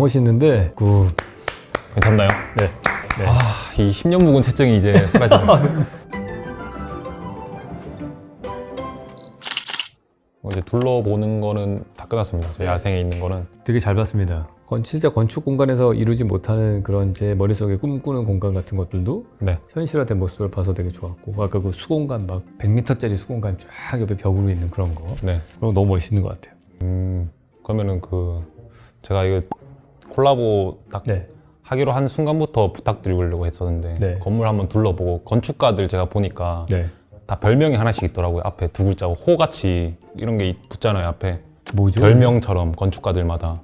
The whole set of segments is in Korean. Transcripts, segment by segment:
멋있는데 괜찮나요? 네. 네. 이 10년 묵은 채증이 이제 사라지네요. 이제 둘러보는 거는 다 끝났습니다. 제 야생에 있는 거는. 되게 잘 봤습니다. 진짜 건축 공간에서 이루지 못하는 그런 제 머릿속에 꿈꾸는 공간 같은 것들도 네. 현실화된 모습을 봐서 되게 좋았고, 아까 그 수공간 막 100m짜리 수공간 쫙 옆에 벽으로 있는 그런 거, 네. 그런 거 너무 멋있는 것 같아요. 그러면은 제가 이거 콜라보 딱 네. 하기로 한 순간부터 부탁드리려고 했었는데 네. 건물 한번 둘러보고 건축가들 제가 보니까 네. 다 별명이 하나씩 있더라고요. 앞에 두 글자고 호같이 이런 게 붙잖아요. 앞에 뭐죠? 별명처럼 건축가들마다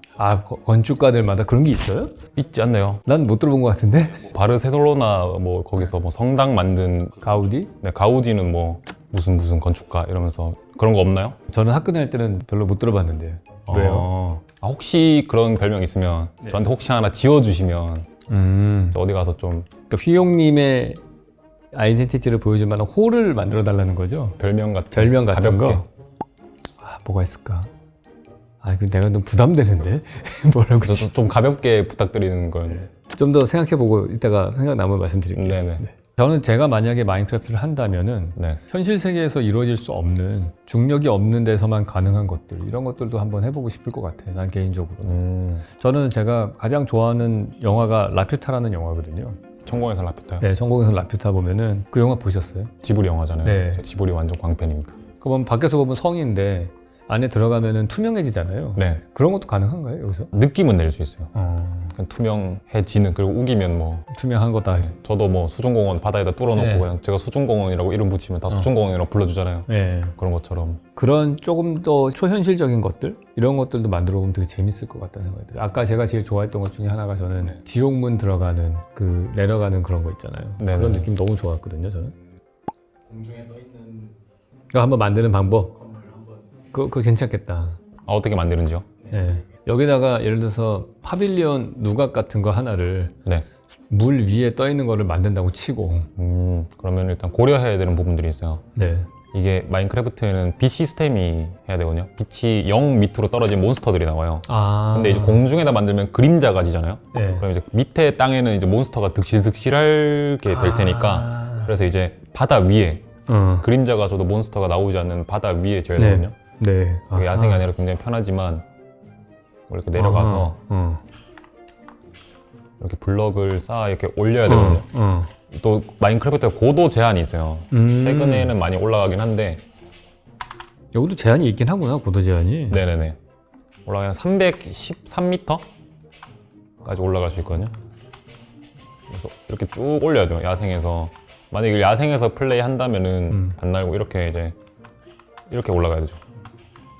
건축가들마다 그런 게 있어요? 있지 않나요? 난 못 들어본 것 같은데? 바르셀로나 뭐 거기서 뭐 성당 만든 가우디? 네, 가우디는 뭐 무슨 건축가 이러면서 그런 거 없나요? 저는 학교 다닐 때는 별로 못 들어봤는데요. 왜요? 혹시 그런 별명 있으면 네. 저한테 혹시 하나 지어주시면 어디 가서 좀 그러니까 휘용님의 아이덴티티를 보여줄 만한 홀을 만들어 달라는 거죠? 별명 같은 가볍게. 거. 뭐가 있을까? 이거 내가 너무 부담되는데? 뭐라고? 그래서 좀 가볍게 부탁드리는 건. 좀 더 생각해보고 이따가 생각나면 말씀드릴게요. 네네. 저는 제가 만약에 마인크래프트를 한다면은 네. 현실 세계에서 이루어질 수 없는 중력이 없는 데서만 가능한 것들, 이런 것들도 한번 해보고 싶을 것 같아요. 난 개인적으로는. 저는 제가 가장 좋아하는 영화가 라퓨타라는 영화거든요. 천공에서 라퓨타요? 네, 천공에서 라퓨타 보면은 그 영화 보셨어요? 지브리 영화잖아요. 네. 저 지브리 완전 광팬입니다. 그러면 밖에서 보면 성인데 안에 들어가면은 투명해지잖아요. 네. 그런 것도 가능한가요, 여기서? 느낌은 낼 수 있어요. 그냥 투명해지는, 그리고 우기면 뭐 투명한 거다. 저도 뭐 수중공원 바다에다 뚫어놓고 네. 그냥 제가 수중공원이라고 이름 붙이면 다 수중공원이라고 불러주잖아요. 네. 그런 것처럼. 그런 조금 더 초현실적인 것들, 이런 것들도 만들어 보면 되게 재밌을 것 같다는 생각이 들어요. 아까 제가 제일 좋아했던 것 중에 하나가 저는 지옥문 들어가는 그 내려가는 그런 거 있잖아요. 네네. 그런 느낌 너무 좋았거든요, 저는. 공중에 떠 있는 그거 한번 만드는 방법. 그거 괜찮겠다. 어떻게 만드는지요? 네. 여기다가 예를 들어서 파빌리온 누각 같은 거 하나를 네. 물 위에 떠 있는 거를 만든다고 치고. 그러면 일단 고려해야 되는 부분들이 있어요. 네. 이게 마인크래프트에는 빛 시스템이 해야 되거든요. 빛이 0 밑으로 떨어진 몬스터들이 나와요. 근데 이제 공중에다 만들면 그림자가 지잖아요. 네. 그럼 이제 밑에 땅에는 이제 몬스터가 득실득실하게 될 테니까, 그래서 이제 바다 위에 그림자가 저도 몬스터가 나오지 않는 바다 위에 져야 되거든요. 네. 그게 야생이 아니라 굉장히 편하지만 이렇게 내려가서 이렇게 블럭을 쌓아 이렇게 올려야 되거든요. 또 마인크래프트가 고도 제한이 있어요. 최근에는 많이 올라가긴 한데 여기도 제한이 있긴 하구나, 고도 제한이. 네네네, 올라가면 313m까지 올라갈 수 있거든요. 그래서 이렇게 쭉 올려야 돼요. 야생에서 만약에 야생에서 플레이 한다면은 안 날고 이렇게 이제 이렇게 올라가야 되죠.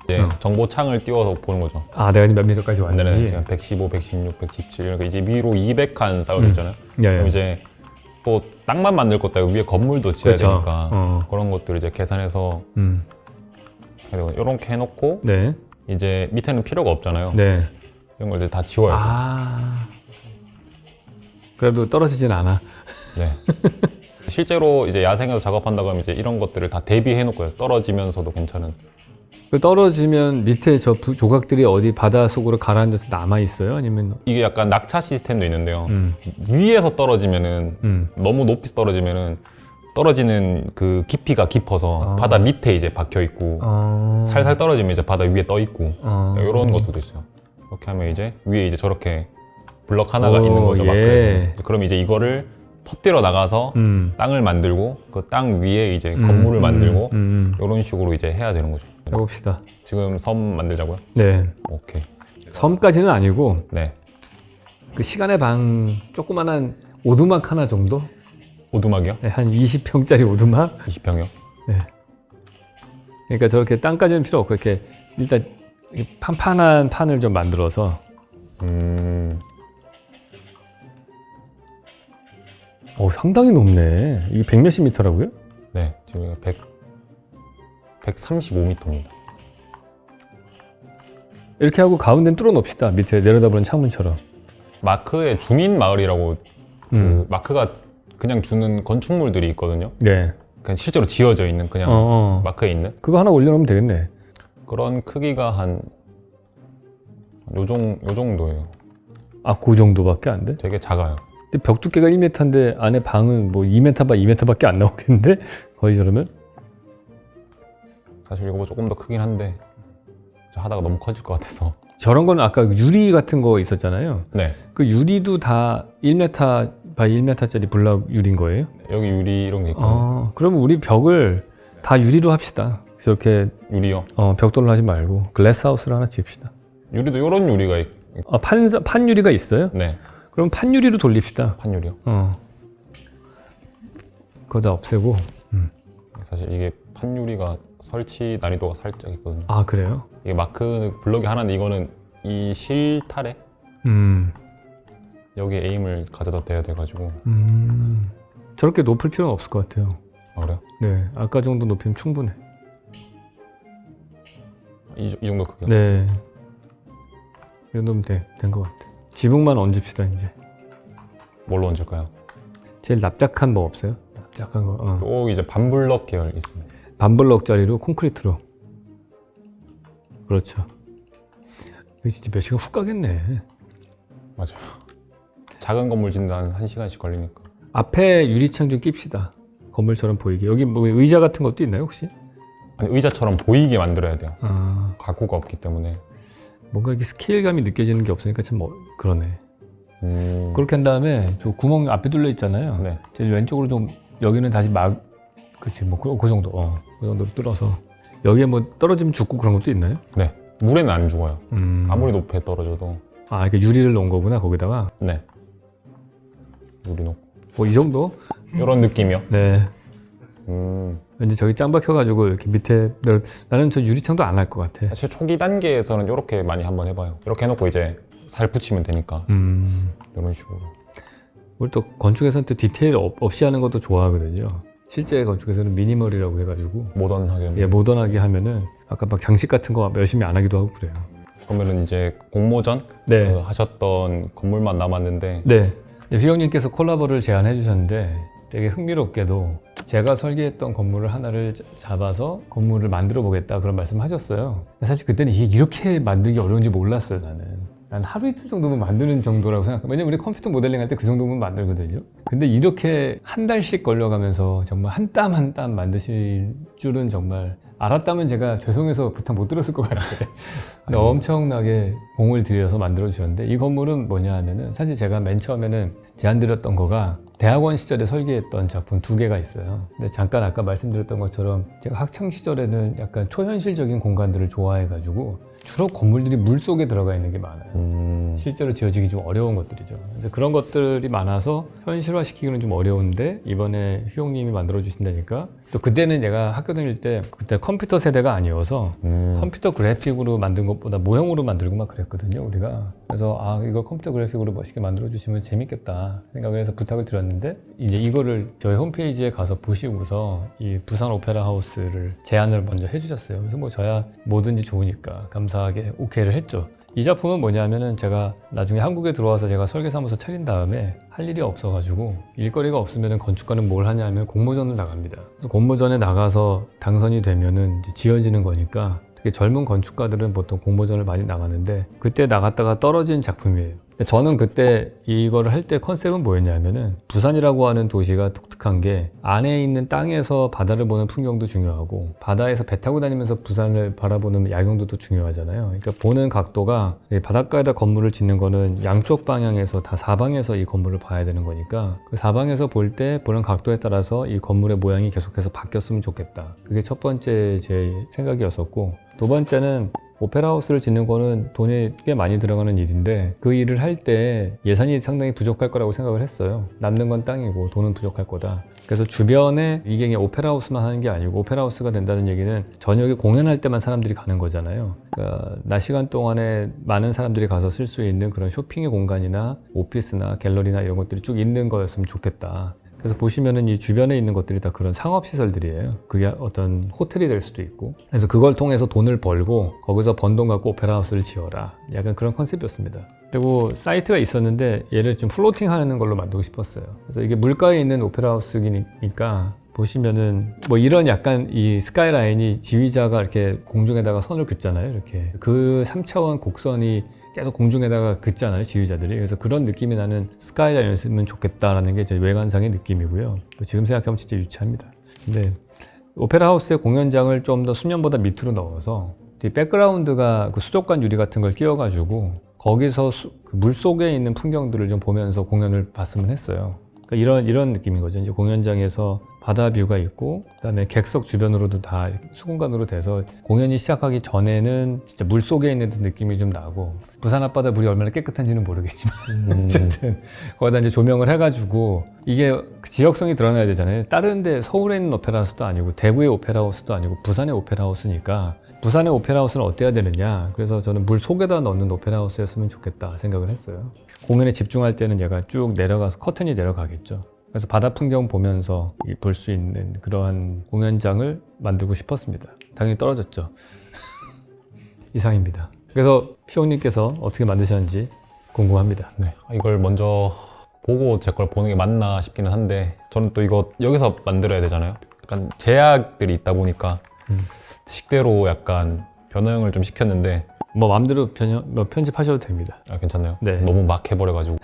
이제 정보창을 띄워서 보는 거죠. 내가 몇 미터까지 왔는지. 네네, 지금 115, 116, 117 이렇게 이제 위로 200칸 쌓여져 있잖아요. 그럼 이제 또 땅만 만들 것도 아니고 위에 건물도 지어야 그렇죠. 되니까 그런 것들을 이제 계산해서 이렇게 해놓고 네. 이제 밑에는 필요가 없잖아요. 네. 이런 걸 이제 다 지워야 돼요. 그래도 떨어지진 않아. 네. 실제로 이제 야생에서 작업한다고 하면 이제 이런 것들을 다 대비해 놓고요. 떨어지면서도 괜찮은. 그 떨어지면 밑에 저 조각들이 어디 바다 속으로 가라앉아서 남아 있어요? 아니면 이게 약간 낙차 시스템도 있는데요. 위에서 떨어지면은 너무 높이 떨어지면은 떨어지는 그 깊이가 깊어서 바다 밑에 이제 박혀 있고 살살 떨어지면 이제 바다 위에 떠 있고 이런 것들도 있어요. 이렇게 하면 이제 위에 이제 저렇게 블럭 하나가 있는 거죠. 마크에서. 그럼 이제 이거를 터뜨려 나가서 땅을 만들고 그 땅 위에 이제 건물을 만들고 이런 식으로 이제 해야 되는 거죠. 해봅시다. 지금 섬 만들자고요? 네. 오케이. 섬까지는 아니고 네. 그 시간의 방 조그만한 오두막 하나 정도? 오두막이요? 네, 한 20평짜리 오두막? 20평이요? 네. 그러니까 저렇게 땅까지는 필요 없고 이렇게 일단 판판한 판을 좀 만들어서 상당히 높네. 이게 100몇십 미터라고요? 네, 지금 135m입니다. 이렇게 하고 가운데는 뚫어 놓읍시다. 밑에 내려다보는 창문처럼. 마크의 주민 마을이라고 그 마크가 그냥 주는 건축물들이 있거든요. 네. 그냥 실제로 지어져 있는 그냥 마크에 있는 그거 하나 올려놓으면 되겠네. 그런 크기가 한 요 정도예요. 아, 그 정도밖에 안 돼? 되게 작아요. 근데 벽 두께가 1m인데 안에 방은 뭐 2m 바 2m밖에 안 나오겠는데? 거의 저러면? 사실 이거 조금 더 크긴 한데 하다가 너무 커질 것 같아서. 저런 거는 아까 유리 같은 거 있었잖아요. 네. 그 유리도 다 1m 바이 1m짜리 블럭 유리인 거예요? 여기 유리 이런 게 있고. 그러면 우리 벽을 다 유리로 합시다. 저렇게 유리요? 벽돌로 하지 말고 글래스하우스를 하나 지읍시다. 유리도 이런 유리가 판 유리가 있어요? 네. 그럼 판 유리로 돌립시다. 판유리요? 그거 다 없애고. 사실 이게 판유리가 설치 난이도가 살짝 있거든요. 아, 그래요? 이게 마크 블럭이 하나인데 이거는 이 실타래 여기에 에임을 가져다 대야 돼가지고. 저렇게 높을 필요는 없을 것 같아요. 아, 그래요? 네, 아까 정도 높이면 충분해. 이 정도 크기요? 네, 이 정도면 된 것 같아. 지붕만 얹읍시다 이제. 뭘로 얹을까요? 제일 납작한 뭐 없어요? 납작한 거. 또 이제 반블럭 계열 있습니다. 반블럭짜리로 콘크리트로. 그렇죠. 이거 진짜 몇 시간 훅 가겠네. 맞아요. 작은 건물 짓는데 한 1시간씩 걸리니까. 앞에 유리창 좀 낍시다. 건물처럼 보이게. 여기 뭐 의자 같은 것도 있나요 혹시? 아니, 의자처럼 보이게 만들어야 돼요. 아, 가구가 없기 때문에. 뭔가 이게 스케일감이 느껴지는 게 없으니까 참 그러네. 그렇게 한 다음에 저 구멍 앞에 뚫려 있잖아요. 네. 제일 왼쪽으로 좀 여기는 다시 그치 뭐 그 정도. 그 정도로 뚫어서 여기에 뭐 떨어지면 죽고 그런 것도 있나요? 네. 물에는 안 죽어요. 아무리 음. 높이 떨어져도. 아, 이렇게 유리를 놓은 거구나 거기다가. 네. 유리 놓고. 뭐 이 정도? 이런 느낌이요? 네. 왠지 왠지 저기 짱 박혀가지고 이렇게 밑에 나는 저 유리창도 안 할 것 같아. 사실 초기 단계에서는 이렇게 많이 한번 해봐요. 이렇게 해놓고 이제 살 붙이면 되니까. 이런 식으로. 우리 또 건축에서는 또 디테일 없이 하는 것도 좋아하거든요. 실제 건축에서는 미니멀이라고 해가지고 모던하게. 예, 모던하게 하면은 아까 막 장식 같은 거 열심히 안 하기도 하고 그래요. 그러면은 이제 공모전 네. 하셨던 건물만 남았는데. 네. 휘영님께서 콜라보를 제안해 주셨는데 되게 흥미롭게도 제가 설계했던 건물을 하나를 잡아서 건물을 만들어 보겠다 그런 말씀 하셨어요. 사실 그때는 이게 이렇게 만들기 어려운지 몰랐어요. 난 하루 이틀 정도면 만드는 정도라고 생각해요. 왜냐면 우리 컴퓨터 모델링 할 때 그 정도면 만들거든요. 근데 이렇게 한 달씩 걸려가면서 정말 한 땀 한 땀 만드실 줄은 정말 알았다면 제가 죄송해서 부탁 못 들었을 것 같아요. 근데 엄청나게 공을 들여서 만들어 주셨는데 이 건물은 뭐냐 하면은 사실 제가 맨 처음에는 제안 드렸던 거가 대학원 시절에 설계했던 작품 2개가 있어요. 근데 잠깐 아까 말씀드렸던 것처럼 제가 학창 시절에는 약간 초현실적인 공간들을 좋아해가지고 주로 건물들이 물 속에 들어가 있는 게 많아요. 실제로 지어지기 좀 어려운 것들이죠. 그래서 그런 것들이 많아서 현실화시키기는 좀 어려운데 이번에 휘용님이 만들어 주신다니까 또 그때는 내가 학교 다닐 때 그때 컴퓨터 세대가 아니어서 컴퓨터 그래픽으로 만든 것보다 모형으로 만들고 막 그랬거든요 우리가. 그래서 이걸 컴퓨터 그래픽으로 멋있게 만들어 주시면 재밌겠다 생각을 해서 부탁을 드렸는데 이제 이거를 저희 홈페이지에 가서 보시고서 이 부산 오페라 하우스를 제안을 먼저 해주셨어요. 그래서 뭐 저야 뭐든지 좋으니까 감사하게 오케이를 했죠. 이 작품은 뭐냐면은 제가 나중에 한국에 들어와서 제가 설계사무소 차린 다음에 할 일이 없어가지고 일거리가 없으면은 건축가는 뭘 하냐면 공모전을 나갑니다. 그래서 공모전에 나가서 당선이 되면은 이제 지어지는 거니까 특히 젊은 건축가들은 보통 공모전을 많이 나가는데 그때 나갔다가 떨어진 작품이에요. 저는 그때 이거를 할 때 컨셉은 뭐였냐면은 부산이라고 하는 도시가 독특한 게 안에 있는 땅에서 바다를 보는 풍경도 중요하고 바다에서 배 타고 다니면서 부산을 바라보는 야경도 중요하잖아요. 그러니까 보는 각도가 바닷가에다 건물을 짓는 거는 양쪽 방향에서 다 사방에서 이 건물을 봐야 되는 거니까 그 사방에서 볼 때 보는 각도에 따라서 이 건물의 모양이 계속해서 바뀌었으면 좋겠다. 그게 첫 번째 제 생각이었었고 두 번째는 오페라 하우스를 짓는 거는 돈이 꽤 많이 들어가는 일인데 그 일을 할 때 예산이 상당히 부족할 거라고 생각을 했어요. 남는 건 땅이고 돈은 부족할 거다. 그래서 주변에 이게 그냥 오페라 하우스만 하는 게 아니고 오페라 하우스가 된다는 얘기는 저녁에 공연할 때만 사람들이 가는 거잖아요. 그러니까 낮 시간 동안에 많은 사람들이 가서 쓸 수 있는 그런 쇼핑의 공간이나 오피스나 갤러리나 이런 것들이 쭉 있는 거였으면 좋겠다. 그래서 보시면은 이 주변에 있는 것들이 다 그런 상업시설들이에요. 그게 어떤 호텔이 될 수도 있고. 그래서 그걸 통해서 돈을 벌고 거기서 번 돈 갖고 오페라 하우스를 지어라. 약간 그런 컨셉이었습니다. 그리고 사이트가 있었는데 얘를 좀 플로팅 하는 걸로 만들고 싶었어요. 그래서 이게 물가에 있는 오페라 하우스이니까 보시면은 뭐 이런 약간 이 스카이라인이 지휘자가 이렇게 공중에다가 선을 긋잖아요. 이렇게 그 3차원 곡선이 계속 공중에다가 긋잖아요, 지휘자들이. 그래서 그런 느낌이 나는 스카이라인이었으면 좋겠다라는 게 제 외관상의 느낌이고요. 또 지금 생각하면 진짜 유치합니다. 근데 오페라 하우스의 공연장을 좀 더 수면보다 밑으로 넣어서 이 백그라운드가 그 수족관 유리 같은 걸 끼워가지고 거기서 그 물속에 있는 풍경들을 좀 보면서 공연을 봤으면 했어요. 그러니까 이런 느낌인 거죠. 이제 공연장에서 바다 뷰가 있고, 그다음에 객석 주변으로도 다 수공간으로 돼서 공연이 시작하기 전에는 진짜 물 속에 있는 느낌이 좀 나고, 부산 앞바다 물이 얼마나 깨끗한지는 모르겠지만 어쨌든 거기다 이제 조명을 해가지고 이게 지역성이 드러나야 되잖아요. 다른데 서울에 있는 오페라 하우스도 아니고 대구의 오페라 하우스도 아니고 부산의 오페라 하우스니까 부산의 오페라 하우스는 어때야 되느냐. 그래서 저는 물 속에다 넣는 오페라 하우스였으면 좋겠다 생각을 했어요. 공연에 집중할 때는 얘가 쭉 내려가서 커튼이 내려가겠죠. 그래서 바다 풍경 보면서 볼 수 있는 그러한 공연장을 만들고 싶었습니다. 당연히 떨어졌죠. 이상입니다. 그래서 피용님께서 어떻게 만드셨는지 궁금합니다. 네, 이걸 먼저 보고 제 걸 보는 게 맞나 싶기는 한데, 저는 또 이거 여기서 만들어야 되잖아요. 약간 제약들이 있다 보니까 식대로 약간 변형을 좀 시켰는데, 뭐 마음대로 편집하셔도 됩니다. 아, 괜찮나요? 네. 너무 막 해버려가지고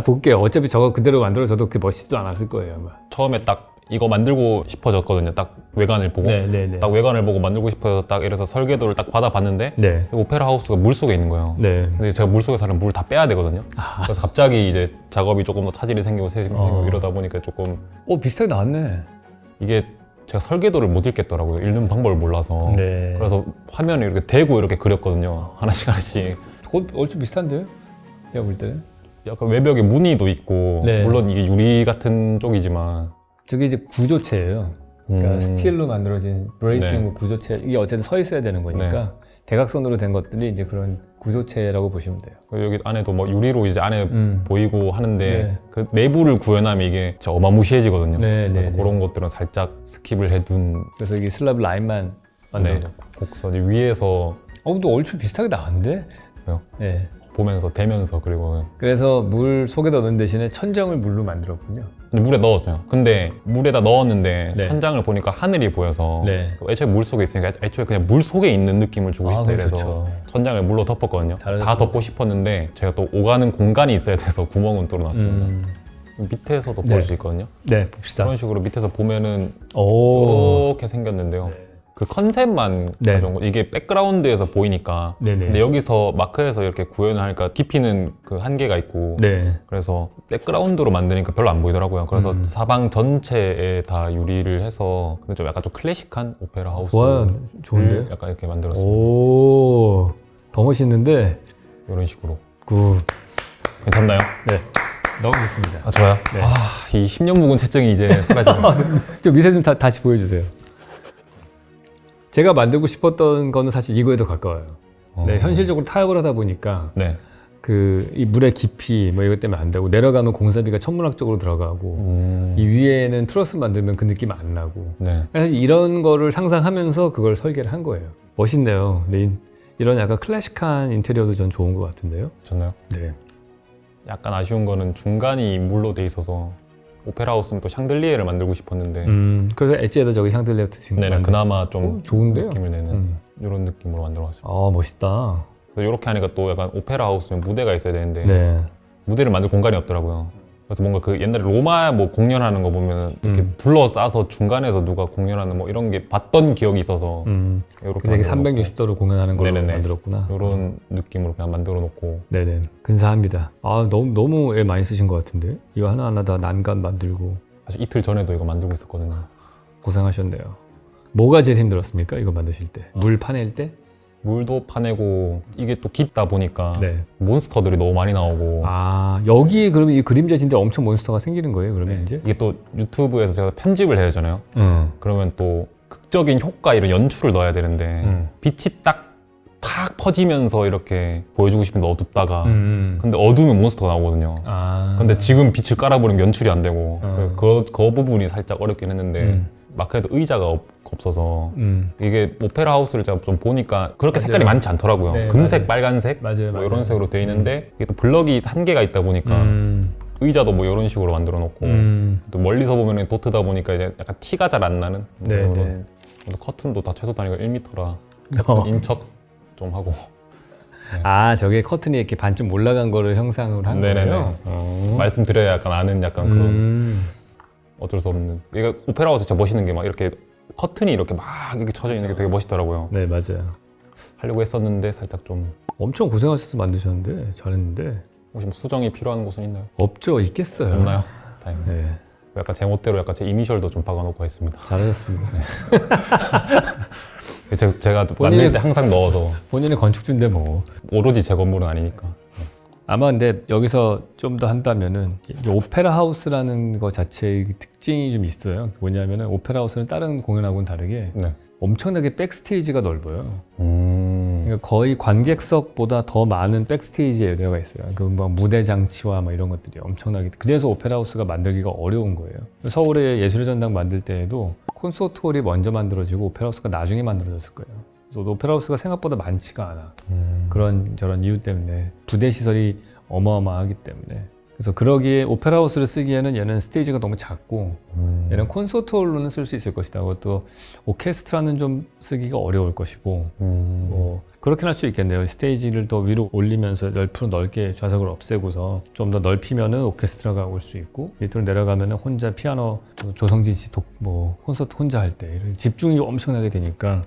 볼게요. 어차피 저거 그대로 만들어져도 그렇게 멋있지도 않았을 거예요, 아마. 처음에 딱 이거 만들고 싶어졌거든요. 딱 외관을 보고, 네. 딱 외관을 보고 만들고 싶어서 딱 이래서 설계도를 딱 받아봤는데, 네. 오페라 하우스가 물 속에 있는 거예요. 네. 근데 제가 물 속에 사는 물 다 빼야 되거든요. 그래서 갑자기 이제 작업이 조금 더 차질이 생기고 이러다 보니까 조금 비슷하게 나왔네. 이게 제가 설계도를 못 읽겠더라고요. 읽는 방법을 몰라서. 네. 그래서 화면을 이렇게 대고 이렇게 그렸거든요. 하나씩. 얼추 비슷한데요? 제가 볼 때는. 약간 외벽에 무늬도 있고, 네. 물론 이게 유리 같은 쪽이지만. 저게 이제 구조체예요. 그러니까 스틸로 만들어진 브레이싱 네. 구조체. 이게 어쨌든 서 있어야 되는 거니까 대각선으로 된 것들이 이제 그런 구조체라고 보시면 돼요. 여기 안에도 뭐 유리로 이제 안에 보이고 하는데, 네. 그 내부를 구현하면 이게 진짜 어마무시해지거든요. 네, 그래서 네, 그런 것들은 살짝 스킵을 해둔. 그래서 이게 슬랍 라인만 만들어 네. 놓고. 곡선이 위에서 근데 얼추 비슷하게 나왔는데? 왜요? 네. 보면서 대면서, 그리고 그래서 물 속에다 넣는 대신에 천장을 물로 만들었군요. 근데 물에 넣었어요. 근데 물에다 넣었는데 네. 천장을 보니까 하늘이 보여서 네. 애초에 물 속에 있으니까 애초에 그냥 물 속에 있는 느낌을 주고 싶다 그럼 이래서 좋죠. 천장을 물로 덮었거든요. 잘하셨어요. 다 덮고 싶었는데 제가 또 오가는 공간이 있어야 돼서 구멍은 뚫어놨습니다. 밑에서도 네. 볼 수 있거든요. 네, 봅시다. 그런 식으로 밑에서 보면은 오. 이렇게 생겼는데요. 그 컨셉만 네. 가져온 거. 이게 백그라운드에서 보이니까. 네네. 근데 여기서 마크에서 이렇게 구현을 하니까 깊이는 그 한계가 있고. 네. 그래서 백그라운드로 만드니까 별로 안 보이더라고요. 그래서 사방 전체에 다 유리를 해서 근데 좀 약간 좀 클래식한 오페라 하우스. 좋은데요? 약간 이렇게 만들었어요. 오. 더 멋있는데. 이런 식으로. 굿. 괜찮나요? 네. 너무 좋습니다. 아, 좋아요. 네. 이 10년 묵은 채증이 이제 사라지네요. 좀 밑에 좀 다시 보여주세요. 제가 만들고 싶었던 거는 사실 이거에도 가까워요. 네, 현실적으로 타협을 하다 보니까 네. 이 물의 깊이 뭐 이것 때문에 안 되고 내려가면 공사비가 천문학적으로 들어가고 이 위에는 트러스 만들면 그 느낌 안 나고 네. 사실 이런 거를 상상하면서 그걸 설계를 한 거예요. 멋있네요. 네, 이런 약간 클래식한 인테리어도 전 좋은 것 같은데요. 좋나요? 네. 약간 아쉬운 거는 중간이 물로 돼 있어서 오페라 하우스는 또 샹들리에를 만들고 싶었는데 그래서 엣지에다 저기 샹들리어 지금 네, 그나마 좀 좋은데요? 느낌을 내는 이런 느낌으로 만들어봤어요. 아, 멋있다. 이렇게 하니까 또 약간 오페라 하우스면 무대가 있어야 되는데 네. 무대를 만들 공간이 없더라고요. 그래서 뭔가 그 옛날에 로마 뭐 공연하는 거 보면 이렇게 둘러싸서 중간에서 누가 공연하는 뭐 이런 게 봤던 기억이 있어서 이렇게 되게 360도로 공연하는 걸로 네네네. 만들었구나. 이런 느낌으로 그냥 만들어 놓고. 네네. 근사합니다. 아, 너무 애 많이 쓰신 것 같은데? 이거 하나하나 다 난간 만들고 사실 이틀 전에도 이거 만들고 있었거든요. 고생하셨네요. 뭐가 제일 힘들었습니까? 이거 만드실 때? 물 파낼 때? 물도 파내고 이게 또 깊다 보니까 네. 몬스터들이 너무 많이 나오고 아, 여기 그러면 이 그림자진데 엄청 몬스터가 생기는 거예요, 그러면 이제? 이게 또 유튜브에서 제가 편집을 해야 되잖아요. 응. 그러면 또 극적인 효과 이런 연출을 넣어야 되는데 빛이 탁 퍼지면서 이렇게 보여주고 싶은데 어둡다가 근데 어두우면 몬스터가 나오거든요. 아. 근데 지금 빛을 깔아버리면 연출이 안 되고 그 부분이 살짝 어렵긴 했는데 마크에도 의자가 없어서 이게 오페라 하우스를 제가 좀 보니까 그렇게 색깔이 많지 않더라고요. 네, 금색, 맞아요. 빨간색 맞아요, 뭐 맞아요. 이런 색으로 돼 있는데 이게 또 블럭이 한계가 있다 보니까 의자도 뭐 이런 식으로 만들어 놓고 또 멀리서 보면 도트다 보니까 이제 약간 티가 잘 안 나는 네, 이런 네. 또 커튼도 다 최소 단위가 1m라 커튼 인척 좀 하고 아, 저게 커튼이 이렇게 반쯤 올라간 거를 형상으로 한 거예요? 말씀드려야 약간 아는 약간 그런 어쩔 수 없는. 이게 오페라 하우스 진짜 멋있는 게 막 이렇게 커튼이 이렇게 막 이렇게 쳐져 있는 게 되게 멋있더라고요. 네, 맞아요. 하려고 했었는데 살짝 좀 엄청 고생하셔서 만드셨는데 잘했는데 혹시 뭐 수정이 필요한 곳은 있나요? 없죠. 있겠어요. 없나요? 다행이네요. 네, 약간 제멋대로 약간 제 이니셜도 좀 박아놓고 했습니다. 잘하셨습니다. 제가 본인이- 만들 때 항상 넣어서 본인의 건축주인데 뭐. 오로지 제 건물은 아니니까. 아마 근데 여기서 좀 더 한다면은 이제 오페라 하우스라는 거 자체의 특징이 좀 있어요. 뭐냐면은 오페라 하우스는 다른 공연하고는 다르게 네. 엄청나게 백스테이지가 넓어요. 그러니까 거의 관객석보다 더 많은 백스테이지 에리어가 있어요. 그 뭐 무대 장치와 막 이런 것들이 엄청나게. 그래서 오페라 하우스가 만들기가 어려운 거예요. 서울의 예술의 전당 만들 때에도 콘서트홀이 먼저 만들어지고 오페라 하우스가 나중에 만들어졌을 거예요. 그래서 오페라 하우스가 생각보다 많지가 않아. 그런 저런 이유 때문에 부대 시설이 어마어마하기 때문에. 그래서 그러기에 오페라 하우스를 쓰기에는 얘는 스테이지가 너무 작고 얘는 콘서트홀로는 쓸 수 있을 것이다. 그것도 오케스트라는 좀 쓰기가 어려울 것이고 뭐 그렇게 할 수 있겠네요. 스테이지를 더 위로 올리면서 옆으로 넓게 좌석을 없애고서 좀 더 넓히면은 오케스트라가 올 수 있고 밑으로 내려가면은 혼자 피아노 조성진 씨 뭐 콘서트 혼자 할 때 집중이 엄청나게 되니까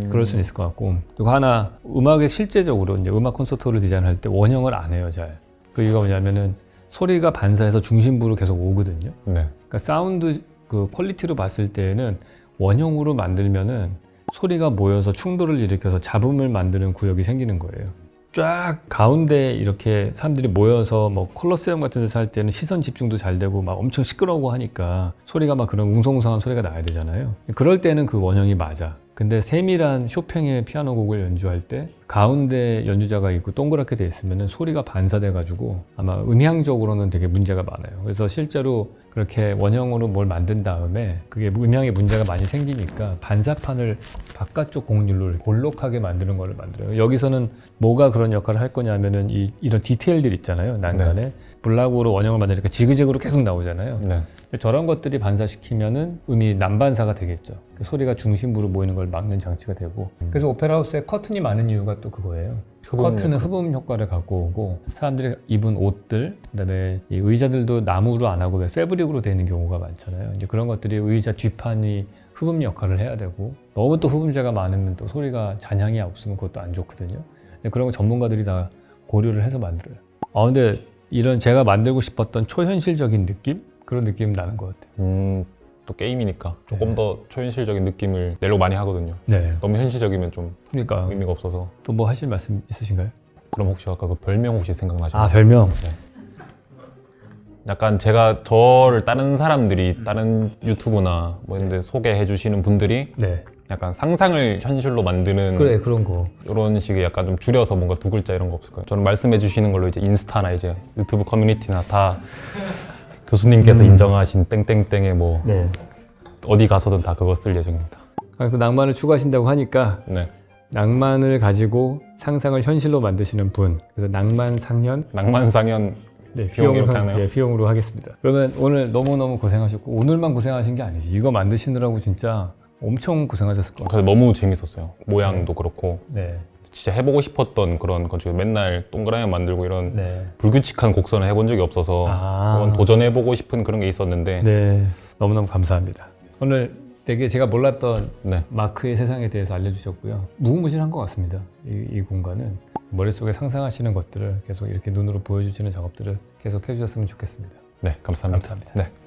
그럴 수는 있을 것 같고. 그리고 하나 음악에 실제적으로 이제 음악 콘서트홀을 디자인할 때 원형을 안 해요. 잘. 그 이유가 뭐냐면은 소리가 반사해서 중심부로 계속 오거든요. 네. 그러니까 사운드 그 퀄리티로 봤을 때는 원형으로 만들면은 소리가 모여서 충돌을 일으켜서 잡음을 만드는 구역이 생기는 거예요. 쫙 가운데 이렇게 사람들이 모여서 뭐 콜로세움 같은 데서 할 때는 시선 집중도 잘 되고 막 엄청 시끄러워 하니까 소리가 막 그런 웅성웅성한 소리가 나야 되잖아요. 그럴 때는 그 원형이 맞아. 근데 세밀한 쇼팽의 피아노 곡을 연주할 때 가운데 연주자가 있고 동그랗게 돼 있으면 소리가 반사돼 가지고 아마 음향적으로는 되게 문제가 많아요. 그래서 실제로 그렇게 원형으로 뭘 만든 다음에 그게 음향에 문제가 많이 생기니까 반사판을 바깥쪽 곡률로 볼록하게 만드는 거를 만들어요. 여기서는 뭐가 그런 역할을 할 거냐면은 이런 디테일들 있잖아요. 난간에 블락으로 원형을 만드니까 지그재그로 계속 나오잖아요. 네. 저런 것들이 반사시키면은 음이 난반사가 되겠죠. 소리가 중심부로 모이는 걸 막는 장치가 되고. 그래서 오페라 하우스에 커튼이 많은 이유가 또 그거예요. 커튼은 흡음 효과를 갖고 오고 사람들이 입은 옷들, 그다음에 이 의자들도 나무로 안 하고 왜 패브릭으로 되어 있는 경우가 많잖아요. 이제 그런 것들이 의자 뒷판이 흡음 역할을 해야 되고 너무 또 흡음재가 많으면 또 소리가 잔향이 없으면 그것도 안 좋거든요. 그런 거 전문가들이 다 고려를 해서 만들어요. 근데 이런 제가 만들고 싶었던 초현실적인 느낌? 그런 느낌 나는 것 같아요. 또 게임이니까 조금 더 초현실적인 느낌을 내려고 많이 하거든요. 네. 너무 현실적이면 좀 그러니까 의미가 없어서. 또 뭐 하실 말씀 있으신가요? 그럼 혹시 아까 그 별명 혹시 생각나시나요? 아, 별명. 약간 제가 저를 다른 사람들이 다른 유튜브나 뭐 이런 데 소개해 주시는 분들이 네. 약간 상상을 현실로 만드는 그래, 그런 거. 이런 식의 약간 좀 줄여서 뭔가 두 글자 이런 거 없을까요? 저는 말씀해 주시는 걸로 이제 인스타나 이제 유튜브 커뮤니티나 다 교수님께서 인정하신 땡땡땡에 뭐 네. 어디 가서든 다 그걸 쓸 예정입니다. 그래서 낭만을 추구하신다고 하니까 네. 낭만을 가지고 상상을 현실로 만드시는 분. 그래서 낭만상현. 낭만상현 네, 비용 이렇게 하나요? 네, 비용으로 하겠습니다. 그러면 오늘 너무너무 고생하셨고 오늘만 고생하신 게 아니지. 이거 만드시느라고 진짜 엄청 고생하셨을 것 같아요. 그래서 너무 재밌었어요. 모양도 그렇고 네. 진짜 해보고 싶었던 그런 건축 맨날 동그라미 만들고 이런 네. 불규칙한 곡선을 해본 적이 없어서 한번 도전해보고 싶은 그런 게 있었는데 네. 너무너무 감사합니다. 오늘 되게 제가 몰랐던 네. 마크의 세상에 대해서 알려주셨고요. 무궁무진한 것 같습니다. 이 공간은 머릿속에 상상하시는 것들을 계속 이렇게 눈으로 보여주시는 작업들을 계속 해주셨으면 좋겠습니다. 네, 감사합니다. 감사합니다. 네.